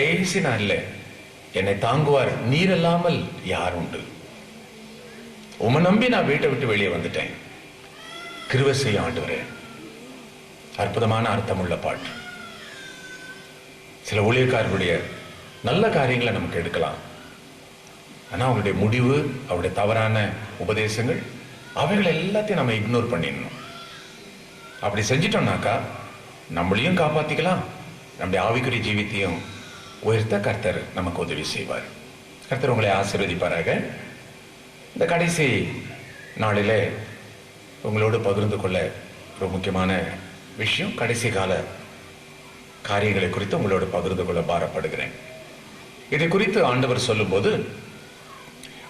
கடைசி நாள்ல என்னை தாங்குவார் நீர் இல்லாமல் யார் உண்டு. உம்மை நம்பி நான் வீட்டை விட்டு வெளியே வந்துட்டேன். கிருபை செய்ய ஆண்டவரே. அற்புதமான அர்த்தமுள்ள பாட்டு. சில ஊழியக்காரர்களுடைய நல்ல காரியங்களை நமக்கு எடுக்கலாம். ஆனா அவங்களுடைய முடிவு, அவருடைய தவறான உபதேசங்கள், அவைகள் எல்லாத்தையும் நம்ம இக்னோர் பண்ணிடணும். அப்படி செஞ்சிட்டோம்னாக்கா நம்மளையும் காப்பாத்திக்கலாம், நம்முடைய ஆவிக்குரிய ஜீவித்தையும் உயர்த்த கர்த்தர் நமக்கு உதவி செய்வார். கர்த்தர் உங்களை ஆசீர்வதிப்பாராக. இந்த கடைசி நாளிலே உங்களோடு பகிர்ந்து கொள்ள ஒரு முக்கியமான விஷயம், கடைசி கால காரியங்களை குறித்து உங்களோடு பகிர்ந்து கொள்ள பாரப்படுகிறேன். இதை குறித்து ஆண்டவர் சொல்லும்போது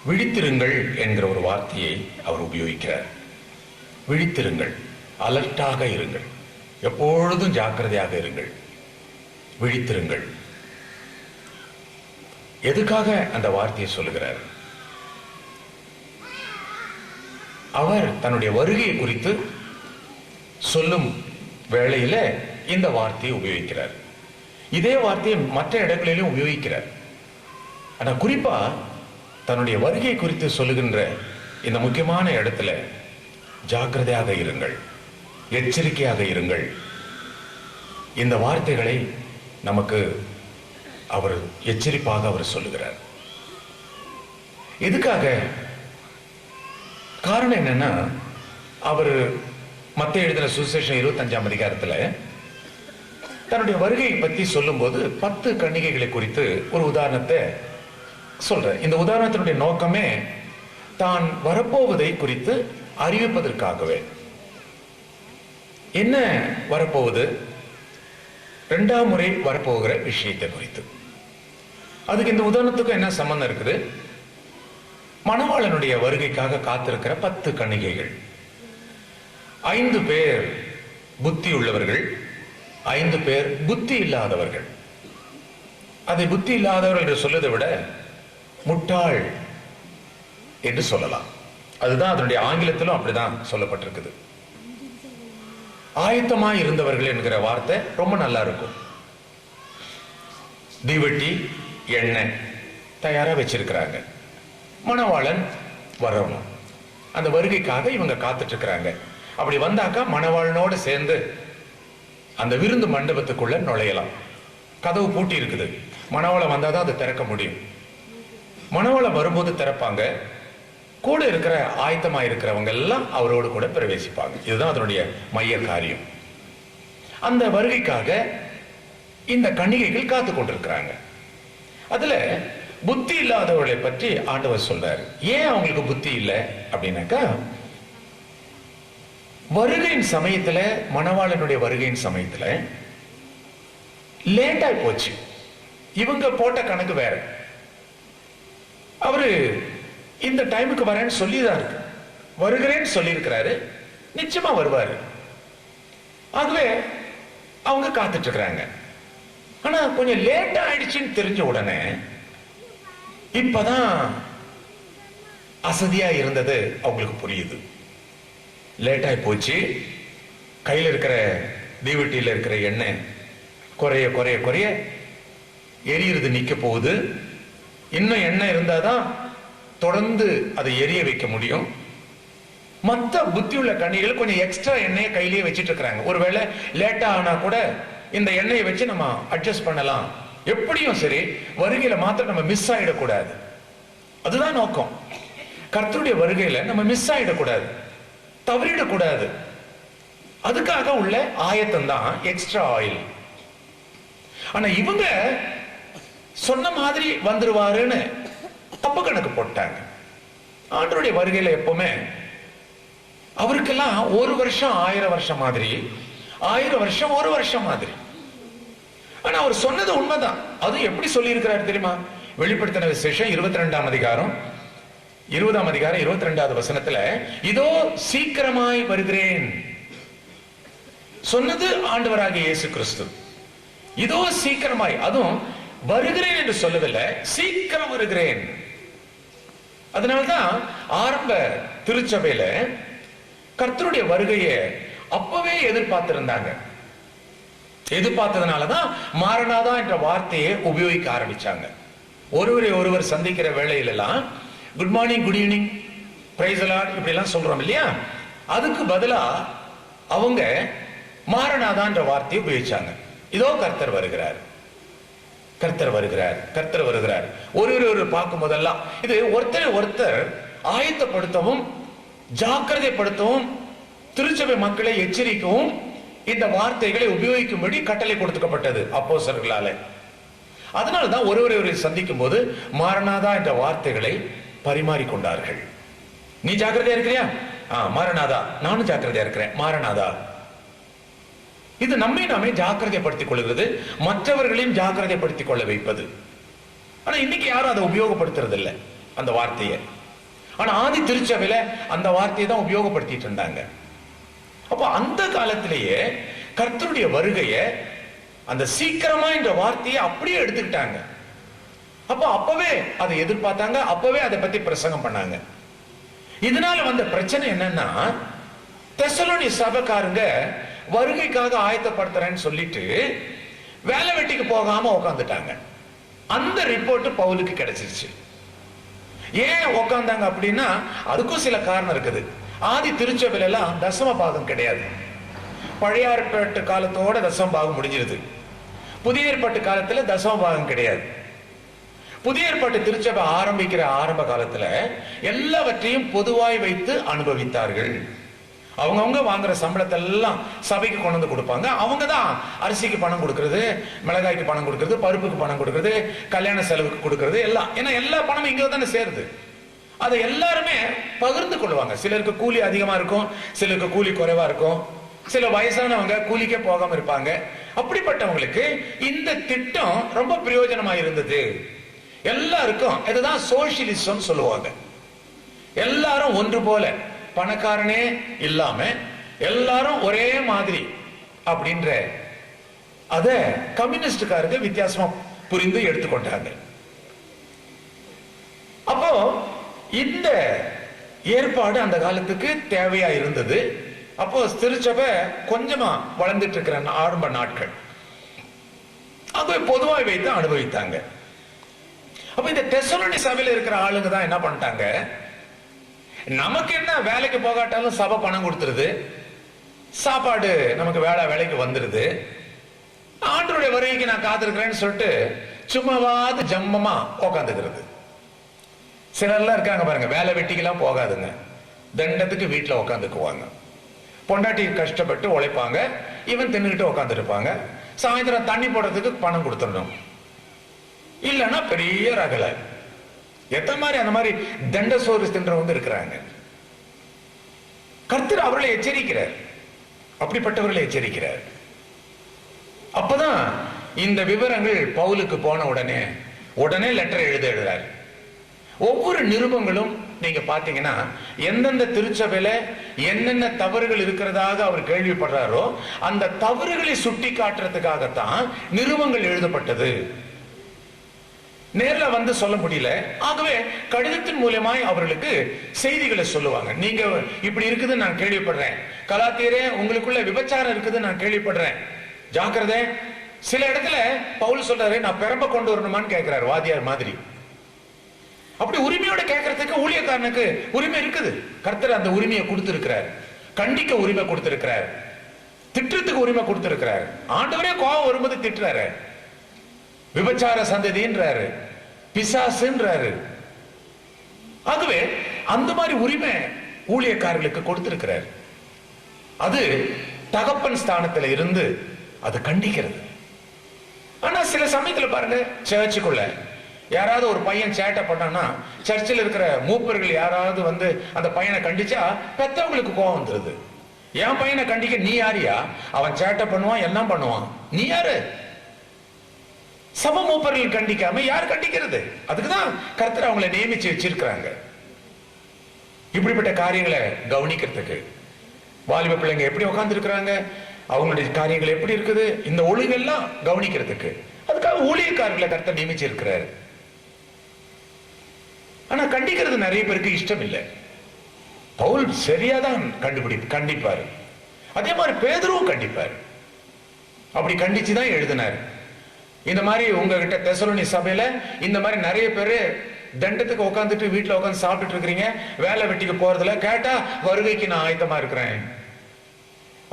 விழித்திருங்கள் என்கிற ஒரு வார்த்தையை அவர் உபயோகிக்கிறார். விழித்திருங்கள், அலர்ட்டாக இருங்கள், எப்பொழுதும் ஜாக்கிரதையாக இருங்கள், விழித்திருங்கள். எதுக்காக அந்த வார்த்தையை சொல்லுகிறார்? அவர் தன்னுடைய வருகையை குறித்து சொல்லும் வேளையில இந்த வார்த்தையை உபயோகிக்கிறார். இதே வார்த்தையை மற்ற இடங்களிலும் உபயோகிக்கிறார். ஆனா குறிப்பா தன்னுடைய வருகை குறித்து சொல்லுகின்ற இந்த முக்கியமான இடத்துல ஜாக்கிரதையாக இருங்கள், எச்சரிக்கையாக இருங்கள். இந்த வார்த்தைகளை நமக்கு அவர் எச்சரிப்பாக அவர் சொல்லுகிறார். எதுக்காக? காரணம் என்னன்னா, அவர் மத்தேயு எழுதின சுவிசேஷம் 25ஆம் அதிகாரத்துல தன்னுடைய வருகையை பற்றி சொல்லும் போது 10 கன்னிகைகளை குறித்து ஒரு உதாரணத்தை சொல்ற. இந்த உதாரணத்தினுடைய நோக்கமே தான் வரப்போவதை குறித்து அறிவிப்பதற்காகவே. என்ன வரப்போவது? 2ஆம் முறை வரப்போகிற விஷயத்தை குறித்து. அதுக்கு இந்த உதாரணத்துக்கும் என்ன சம்பந்தம் இருக்குது? மணவாளனுடைய வருகைக்காக காத்திருக்கிற 10 கன்னிகைகள். 5 பேர் புத்தி உள்ளவர்கள், 5 பேர் புத்தி இல்லாதவர்கள். அதை புத்தி இல்லாதவர்கள் என்று சொல்வதை விட முட்டாள் என்று சொல்லலாம். அதுதான் அதனுடைய ஆங்கிலத்திலும் அப்படிதான் சொல்லப்பட்டிருக்குது. ஆயத்தமாய் இருந்தவர்கள் என்கிற வார்த்தை ரொம்ப நல்லா இருக்கும். தீவெட்டி, எண்ணெய் தயாரா வச்சிருக்கிறாங்க. மணவாளன் வரணும், அந்த வருகைக்காக இவங்க காத்துட்டு இருக்கிறாங்க. அப்படி வந்தாக்கா மணவாளனோடு சேர்ந்து அந்த விருந்து மண்டபத்துக்குள்ள நுழையலாம். கதவு பூட்டி இருக்குது. மணவாளன் வந்தாதான் அதை திறக்க முடியும். மணவாளன் வரும்போது திறப்பாங்க. கூட இருக்கிற ஆயத்தமா இருக்கிறவங்க எல்லாம் அவரோடு கூட பிரவேசிப்பாங்க. இதுதான் அதனுடைய மைய காரியம். அந்த வருகைக்காக இந்த கன்னிகைகள் காத்து கொண்டிருக்கிறாங்க. அதுல புத்தி இல்லாதவர்களை பற்றி ஆண்டவர் சொல்றாரு. ஏன் அவங்களுக்கு புத்தி இல்லை அப்படின்னாக்கா, வருகையின் சமயத்துல, மணவாளனுடைய வருகையின் சமயத்துல லேட்டா போச்சு. இவங்க போட்ட கணக்கு வேற. அவரு இந்த டைமுக்கு வரேன்னு சொல்லிதான் இருக்கு, வருகிறேன்னு சொல்லி இருக்கிறாரு, நிச்சயமா வருவாரு. ஆகவே அவங்க காத்துட்டு இருக்கிறாங்க. ஆனா கொஞ்சம் லேட்டா ஆயிடுச்சுன்னு தெரிஞ்ச உடனே இப்பதான் அசதியா இருந்தது அவங்களுக்கு புரியுது. லேட்டாய் போச்சு. கையில் இருக்கிற தீவெட்டியில் இருக்கிற எண்ணெய் குறைய குறைய குறைய எரியுறது நிக்க போகுது. இன்னும் எண்ணெய் இருந்தாதான் தொடர்ந்து அதை எரிய வைக்க முடியும். மற்ற புத்தி உள்ள கன்னிகள் கொஞ்சம் எக்ஸ்ட்ரா எண்ணெயை கையிலேயே வச்சிட்டு இருக்கிறாங்க. ஒருவேளை லேட்டா ஆனா கூட இந்த எண்ணெயை வச்சு நம்ம அட்ஜஸ்ட் பண்ணலாம், எப்படியும் சரி வருகையில மாத்திரம் நம்ம மிஸ் ஆயிடக்கூடாது. அதுதான் நோக்கம். கர்த்தருடைய வருகையில நம்ம மிஸ் ஆயிடக்கூடாது, தவறிடக்கூடாது. அதுக்காக உள்ள ஆயத்தம் தான் எக்ஸ்ட்ரா ஆயில். ஆனா இவங்க சொன்ன மாதிரி வந்துருவாருன்னு தப்பு கணக்கு போட்டாங்க. ஆண்டவருடைய வருகையில எப்பவுமே அவருக்கெல்லாம் 1 வருஷம் 1000 வருஷம் மாதிரி, 1000 வருஷம் 1 வருஷம் மாதிரி. ஆனா அவர் சொன்னது உண்மைதான். அது எப்படி சொல்லி இருக்கிறார் தெரியுமா? வெளிப்படுத்தின விசேஷம் 22ஆம் அதிகாரம் 20ஆம் அதிகாரம் 22வது வசனத்துல, இதோ சீக்கிரமாய் வருகிறேன் சொன்னது ஆண்டவராகிய இயேசு கிறிஸ்து. இதோ சீக்கிரமாய், அதுவும் வருகிறேன் என்று சொல்லவில்லை, சீக்கிரம் வருகிறேன். அதனால்தான் ஆரம்ப திருச்சபையில கர்த்தருடைய வருகையை அப்பவே எதிர்பார்த்திருந்தாங்க. எதிர்பார்த்ததுனாலதான் மாரநாதா என்ற வார்த்தையை உபயோகிக்க ஆரம்பிச்சாங்க. ஒருவரை ஒருவர் சந்திக்கிற வேளையில எல்லாம் good morning, good evening, praise the Lord இப்படி எல்லாம் சொல்றோம் இல்லையா, அதுக்கு பதிலா அவங்க மாரநாதா என்ற வார்த்தையை உபயோகிச்சாங்க. இதோ கர்த்தர் வருகிறார், கர்த்தர் வருகிறார், கர்த்தர் வருகிறார். ஒரு பார்க்கும் போதெல்லாம் இது ஒருத்தரை ஒருத்தர் ஆயத்தப்படுத்தவும் ஜாக்கிரதைப்படுத்தவும் திருச்சபை மக்களை எச்சரிக்கவும் இந்த வார்த்தைகளை உபயோகிக்கும்படி கட்டளை கொடுக்கப்பட்டது அப்போஸ்தலர்களால. அதனால்தான் ஒருவரை சந்திக்கும் போது மாரநாதா என்ற வார்த்தைகளை பரிமாறிக்கொண்டார்கள். நீ ஜாக்கிரதையா இருக்கிறியா? மாரநாதா. நானும் ஜாக்கிரதையா இருக்கிறேன், மாரநாதா. இது நம்மை நாமே ஜாக்கிரதைப்படுத்திக் கொள்கிறது, மற்றவர்களையும் ஜாக்கிரதைப்படுத்திக் கொள்ள வைப்பது. ஆனா இன்னைக்கு யாரும் அதை உபயோகப்படுத்துறது இல்லை அந்த வார்த்தையை. ஆனா ஆதி திருச்சபையில அந்த வார்த்தையை தான் உபயோகப்படுத்திட்டு இருந்தாங்க. அப்ப அந்த காலத்திலேயே கர்த்தருடைய வருகைய அந்த சீக்கிரமா என்ற வார்த்தையை அப்படியே எடுத்துக்கிட்டாங்க. அப்பவே அதை எதிர்பார்த்தாங்க, அப்பவே அதை பத்தி பிரசங்கம் பண்ணாங்க. இதனால வந்த பிரச்சனை என்னன்னா, தெசலோனி சபைக்காரங்க வருகைக்காக ஆயத்தப்படுத்துறேன்னு சொல்லிட்டு வேலை வெட்டிக்கு போகாம உட்காந்துட்டாங்க. அந்த ரிப்போர்ட் பவுலுக்கு கிடைச்சிருச்சு. ஏன் உட்கார்ந்தாங்க அப்படின்னா அதுக்கும் சில காரணம் இருக்குது. ஆதி திருச்சபையில எல்லாம் தசம பாகம் கிடையாது. பழைய ஏற்பாட்டு காலத்தோட தசம பாகம் முடிஞ்சிருது. புதிய ஏற்பாட்டு காலத்துல தசம பாகம் கிடையாது. புதிய ஏற்பாட்டு திருச்சபை ஆரம்பிக்கிற ஆரம்ப காலத்துல எல்லாவற்றையும் பொதுவாய் வைத்து அனுபவித்தார்கள். அவங்கவுங்க வாங்குற சம்பளத்தை எல்லாம் சபைக்கு கொண்டு வந்து கொடுப்பாங்க. அவங்க தான் அரிசிக்கு பணம் கொடுக்கறது, மிளகாய்க்கு பணம் கொடுக்கறது, பருப்புக்கு பணம் கொடுக்கறது, கல்யாண செலவுக்கு கொடுக்கறது எல்லாம். ஏன்னா எல்லா பணமும் இங்க தானே சேருது. அதை எல்லாருமே பகிர்ந்து கொள்வாங்க. சிலருக்கு கூலி அதிகமா இருக்கும், சிலருக்கு கூலி குறைவா இருக்கும், சில வயசானவங்க கூலிக்கே போகாம இருப்பாங்க. அப்படிப்பட்டவங்களுக்கு இந்த திட்டம் ரொம்ப பிரயோஜனமா இருந்தது. எல்லாருக்கும் இதுதான் சோசியலிசம் சொல்லுவாங்க. எல்லாரும் ஒன்று போல, பணக்காரனே இல்லாம எல்லாரும் ஒரே மாதிரி அப்படின்ற அத கம்யூனிஸ்டுக்காரங்க வித்தியாசமா புரிந்து எடுத்துக்கொண்டாங்க. அப்போ இந்த ஏற்பாடு அந்த காலத்துக்கு தேவையா இருந்தது. அப்போ திருச்சபை கொஞ்சமா வளர்ந்துட்டு இருக்கிற ஆரம்ப நாட்கள் அதை பொதுவாக வைத்து அனுபவித்தாங்க. அப்ப இந்த தெசலோனி சபையில இருக்கிற ஆளுங்க தான் என்ன பண்ணிட்டாங்க, நமக்கு என்ன வேலைக்கு போகாட்டாலும் சபை பணம் கொடுத்துருது, சாப்பாடு நமக்கு வேலைக்கு வந்துருது, ஆண்டவருடைய வருகைக்கு நான் காத்திருக்கிறேன்னு சொல்லிட்டு சும்மாவாது ஜம்மமா உக்காந்துக்கிறது. சிலர்லாம் இருக்காங்க பாருங்க, வேலை வெட்டிக்கெல்லாம் போகாதுங்க, தண்டத்துக்கு வீட்டுல உக்காந்துக்குவாங்க. பொண்டாட்டி கஷ்டப்பட்டு உழைப்பாங்க, இவன் தின்னுகிட்டு உக்காந்து இருப்பாங்க. சாயந்தரம் தண்ணி போடுறதுக்கு பணம் கொடுத்துடணும், இல்லைன்னா பெரிய ரகலை. எத்தனை மாதிரி அந்த மாதிரி தண்ட சோறு தின்றவங்க இருக்கிறாங்க. கர்த்தர் அவர்களை எச்சரிக்கிறார், அப்படிப்பட்டவர்களை எச்சரிக்கிறார். அப்பதான் இந்த விவரங்கள் பவுலுக்கு போன உடனே லெட்டர் எழுதுறார். ஒவ்வொரு நிருபங்களும் நீங்க பாத்தீங்கன்னா எந்தெந்த திருச்சபையில என்னென்ன தவறுகள் இருக்கிறதாக அவர் கேள்விப்படுறாரோ அந்த தவறுகளை சுட்டி காட்டுறதுக்காகத்தான் நிருபங்கள் எழுதப்பட்டது. நேர்ல வந்து சொல்ல முடியல, ஆகவே கடிதத்தின் மூலமாய் அவர்களுக்கு செய்திகளை சொல்லுவாங்க. நீங்க இப்படி இருக்குது நான் கேள்விப்படுறேன், கலாத்தியரே உங்களுக்குள்ள விபச்சாரம் இருக்குது நான் கேள்விப்படுறேன், ஜாக்கிரதை. சில இடத்துல பவுல் சொல்றாரு, நான் பெரம்ப கொண்டு வரணுமான்னு கேட்கிறாரு, வாதியார் மாதிரி. அப்படி உரிமையோட கேட்கறதுக்கு ஊழியக்காரனுக்கு உரிமை இருக்குது. கர்த்தர் அந்த உரிமையை கொடுத்திருக்கிறார், கண்டிக்க உரிமை கொடுத்திருக்கிறார், திட்டுறதுக்கு உரிமை கொடுத்திருக்கிறார். ஆண்டவரே கோபம் வரும்போது திட்டுறாரு, விபச்சார சந்ததின்றாரு, பிசாசுன்றாரு. ஆகவே அந்த மாதிரி உரிமை ஊழியக்காரர்களுக்கு கொடுத்திருக்கிறார். அது தகப்பன் ஸ்தானத்துல இருந்து அது கண்டிக்கிறது. ஆனா சில சமயத்துல பாருங்க, சர்ச்சுக்குள்ள யாராவது ஒரு பையன் சேட்டை பண்ணான்னா சர்ச்சில் இருக்கிற மூப்பர்கள் யாராவது வந்து அந்த பையனை கண்டிச்சா பெத்தவங்களுக்கு கோபம் வந்துருது. என் பையனை கண்டிக்க நீ யாரியா? அவன் சேட்டை பண்ணுவான், எல்லாம் பண்ணுவான், நீ யாரு? சபை மூப்பர்கள் கண்டிக்காம யார் கண்டிக்கிறது? அதுக்குதான் கர்த்தர் அவங்களை நியமிச்சு வச்சிருக்கிறாங்க இப்படிப்பட்ட காரியங்களை கவனிக்கிறதுக்கு. வாலிப பிள்ளைங்க எப்படி உட்கார்ந்து இருக்கிறாங்க, அவங்களுடைய காரியங்கள் எப்படி இருக்குது, இந்த ஒழுங்கெல்லாம் கவனிக்கிறதுக்கு அதுக்காக ஊழியக்காரர்களை கர்த்தர் நியமிச்சு இருக்கிறாரு. ஆனா கண்டிக்கிறது நிறைய பேருக்கு இஷ்டம் இல்லை. பவுல் சரியாதான் கண்டிப்பாரு. அதே மாதிரி பேதுருவும் கண்டிப்பாரு. அப்படி கண்டிச்சுதான் எழுதினார். இந்த மாதிரி உங்ககிட்ட தெசலோனி சபையில இந்த மாதிரி நிறைய பேரு தண்டத்துக்கு உட்காந்துட்டு வீட்டுல உட்காந்து சாப்பிட்டுட்டு இருக்கிறீங்க, வேலை வெட்டிக்கு போறதுல, கேட்டா வருகைக்கு நான் ஆயத்தமா இருக்கிறேன்,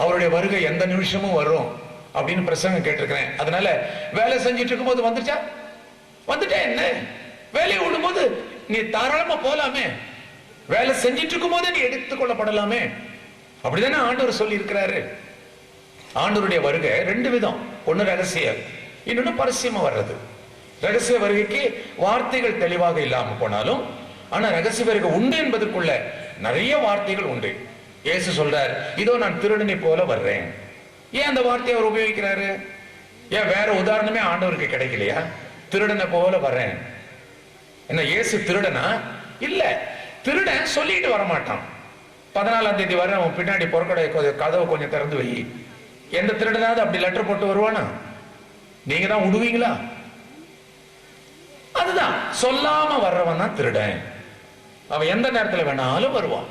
அவருடைய வருகை எந்த நிமிஷமும் வரும் அப்படின்னு பிரசங்கம் கேட்டிருக்கிறேன். அதனால வேலை செஞ்சிட்டு இருக்கும் போது வந்துச்சா, வந்துட்டேன் என்ன, வேலையை விடும் போது நீ தாராளமா போலாமே, வேலை செஞ்சிட்டு இருக்கும் போதே நீ எடுத்துக்கொள்ளப்படலாமே. அப்படிதானே ஆண்டவர் சொல்லி இருக்கிறாரு. ஆண்டவருடைய வருகை ரெண்டு விதம், ஒன்னு ரகசியம், இன்னொன்னு பரசியமா வர்றது. ரகசிய வருகைக்கு வார்த்தைகள் தெளிவாக இல்லாம போனாலும், ஆனா ரகசிய வருகை உண்டு என்பதற்குள்ள நிறைய வார்த்தைகள் உண்டு. இயேசு சொல்றார், இதோ நான் திருடனை போல வர்றேன். ஏன் அந்த வார்த்தையை அவர் உபயோகிக்கிறாரு? ஏன் வேற உதாரணமே ஆண்டவருக்கு கிடைக்கலையா? திருடனை போல வர்றேன். என்ன இயேசு திருடனா? இல்ல, திருடன் சொல்லிட்டு வரமாட்டான். 14ஆம் தேதி வர அவன் பின்னாடி பொறக்கடை கதவை கொஞ்சம் திறந்து வை. எந்த திருடனாவது அப்படி லெட்டர் போட்டு வருவானா? நீங்க தான் விடுவீங்களா? அதுதான், சொல்லாம வர்றவன் தான் திருடன். அவன் எந்த நேரத்தில் வேணாலும் வருவான்.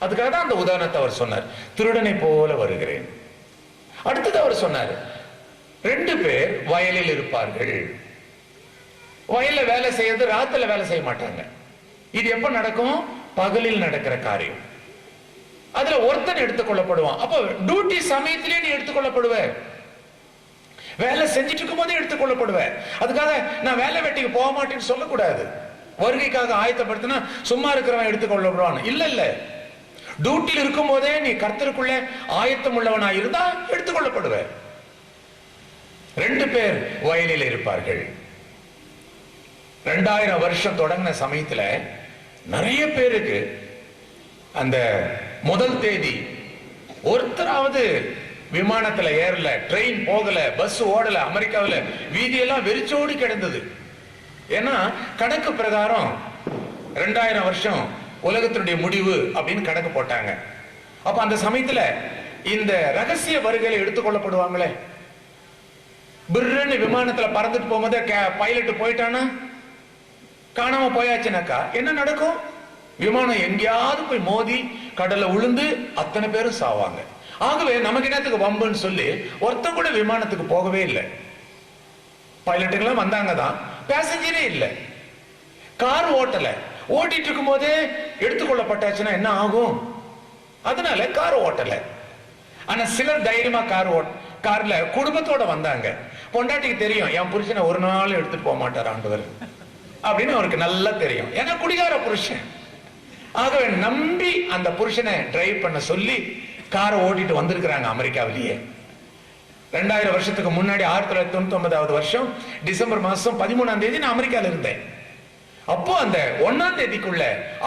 அதுக்காக தான் அந்த உதாரணத்தை அவர் சொன்னார், திருடனை போல வருகிறேன். அடுத்தது அவர் சொன்னார், 2 பேர் வயலில் இருப்பார்கள். வயல்ல வேலை செய்யறது, ராத்துல வேலை செய்ய மாட்டாங்க. இது எப்ப நடக்கும்? பகலில் நடக்கிற காரியம். அதுல ஒருத்தன் எடுத்துக்கொள்ளப்படுவான். அப்போ டியூட்டி சமயத்திலே நீ எடுத்துக்கொள்ளப்படுவ, வேலை செஞ்சிட்டு இருக்கும் போதே எடுத்துக்கொள்ளப்படுவ. அதுக்காக நான் வேலை வெட்டிக்கு போக மாட்டேன்னு சொல்லக்கூடாது. வருகைக்காக ஆயத்தப்படுத்தினா சும்மா இருக்கிறவன் எடுத்துக்கொள்ளப்படுவான் இல்ல இல்ல. டியூட்டியில் இருக்கும் போதே நீ கர்த்தருக்குள்ள ஆயத்தம் உள்ளவனா இருந்தா எடுத்துக்கொள்ளப்படுவ. 2 பேர் வயலில் இருப்பார்கள். 2000 வருஷம் தொடங்கின சமயத்துல நிறைய பேருக்கு அந்த முதல் தேதி ஒருத்தராவது விமானத்துல ஏறல, ட்ரெயின் போகல, பஸ் ஓடல. அமெரிக்காவில் வீதியெல்லாம் வெறிச்சோடி கிடந்தது. ஏன்னா கணக்கு பிரகாரம் 2000 வருஷம் உலகத்தினுடைய முடிவு அப்படின்னு கணக்கு போட்டாங்க. அப்ப அந்த சமயத்துல இந்த ரகசிய வருகையில எடுத்துக்கொள்ளப்படுவாங்களே, பிர்ன்னு விமானத்துல பறந்துட்டு போகும்போது பைலட் போயிட்டானா, காணாம போயாச்சுனாக்கா என்ன நடக்கும்? விமானம் எங்கேயாவது போய் மோதி கடல்ல உளுந்து அத்தனை பேரும் சாவாங்க. ஆகவே நமக்கு என்னத்துக்கு வம்புன்னு சொல்லி ஒருத்தன் கூட விமானத்துக்கு போகவே இல்லை. பைலட்டுக்கெல்லாம் வந்தாங்க தான், பேசஞ்சரே இல்லை. கார் ஓட்டல, ஓட்டிட்டு இருக்கும் போதே எடுத்துக்கொள்ளப்பட்டாச்சுன்னா என்ன ஆகும்? அதனால கார் ஓட்டல. ஆனா சிலர் தைரியமா கார்ல குடும்பத்தோட வந்தாங்க. பொண்டாட்டிக்கு தெரியும், என் புருஷனை ஒரு நாள் எடுத்துட்டு போக மாட்டார் ஆண்டவர் அப்படின்னு அவருக்கு நல்லா தெரியும். ஏன்னா குடிகார புருஷன். ஆகவே நம்பி அந்த புருஷனை டிரைவ் பண்ண சொல்லி காரை ஓட்டிட்டு வந்திருக்கிறாங்க அமெரிக்காவிலேயே. 2000 வருஷத்துக்கு முன்னாடி 1999 வருஷம் டிசம்பர் மாசம் 13ஆம் தேதி நான் அமெரிக்கால இருந்தேன். அப்போ அந்த 1ஆம் தேதிக்குள்ள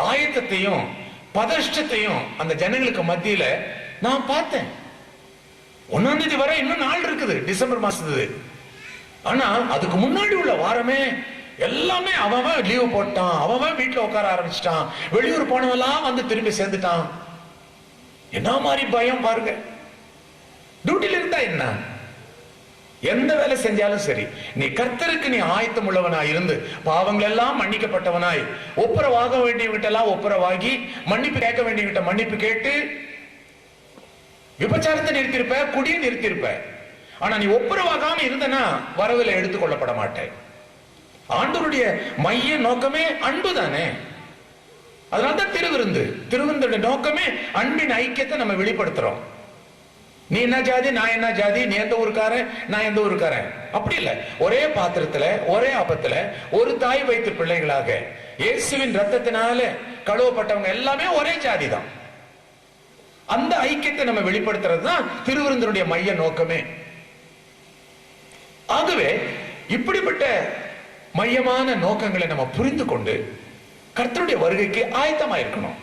ஆயத்தத்தையும் பதஷ்டத்தையும் அந்த ஜனங்களுக்கு மத்தியில நான் பார்த்தேன். 1ஆம் தேதி வரை இன்னும் நாள் இருக்குது, டிசம்பர் மாசத்து. ஆனா அதுக்கு முன்னாடி உள்ள வாரமே எல்லாமே அவன் லீவ் போட்டான், அவன் வீட்டுல உட்கார ஆரம்பிச்சிட்டான், வெளியூர் போனவெல்லாம் வந்து திரும்பி சேர்ந்துட்டான். என்ன மாதிரி பயம் பாருங்க. டியூட்டில இருந்தா என்ன, எந்த வேலை செஞ்சாலும் சரி, நீ கர்த்தருக்கு நீ ஆயத்தம் உள்ளவனாய் இருந்து பாவங்கள் எல்லாம் மன்னிக்கப்பட்டவனாய், ஒப்புரவாக வேண்டியவங்கிட்ட எல்லாம் ஒப்புரவாகி, மன்னிப்பு கேட்க வேண்டியவங்கிட்ட மன்னிப்பு கேட்டு, விபச்சாரத்தை நிறுத்திருப்ப, குடியை நிறுத்திருப்ப. ஆனா நீ ஒப்புரவாகாம இருந்தனா வரவில்லை, எடுத்துக்கொள்ளப்பட மாட்டேன். ஆண்டவருடைய மைய நோக்கமே அன்பு தானே. அதனால்தான் திருவிருந்துடைய நோக்கமே அன்பின் ஐக்கியத்தை நம்ம வெளிப்படுத்துறோம். நீ என்ன ஜாதி, நான் என்ன ஜாதி, நீ எந்த ஊருக்காரன், நான் எந்த ஊருக்காரன், அப்படி இல்ல. ஒரே பாத்திரத்துல, ஒரே அப்பத்துல, ஒரு தாய் வைத்து பிள்ளைகளாக இயேசுவின் ரத்தத்தினால கழுவப்பட்டவங்க எல்லாமே ஒரே ஜாதி தான். அந்த ஐக்கியத்தை நம்ம வெளிப்படுத்துறது தான் திருவிருந்தினுடைய மைய நோக்கமே. ஆகவே இப்படிப்பட்ட மையமான நோக்கங்களை நம்ம புரிந்து கொண்டு கர்த்தருடைய வருகைக்கு ஆயத்தமா இருக்கணும்.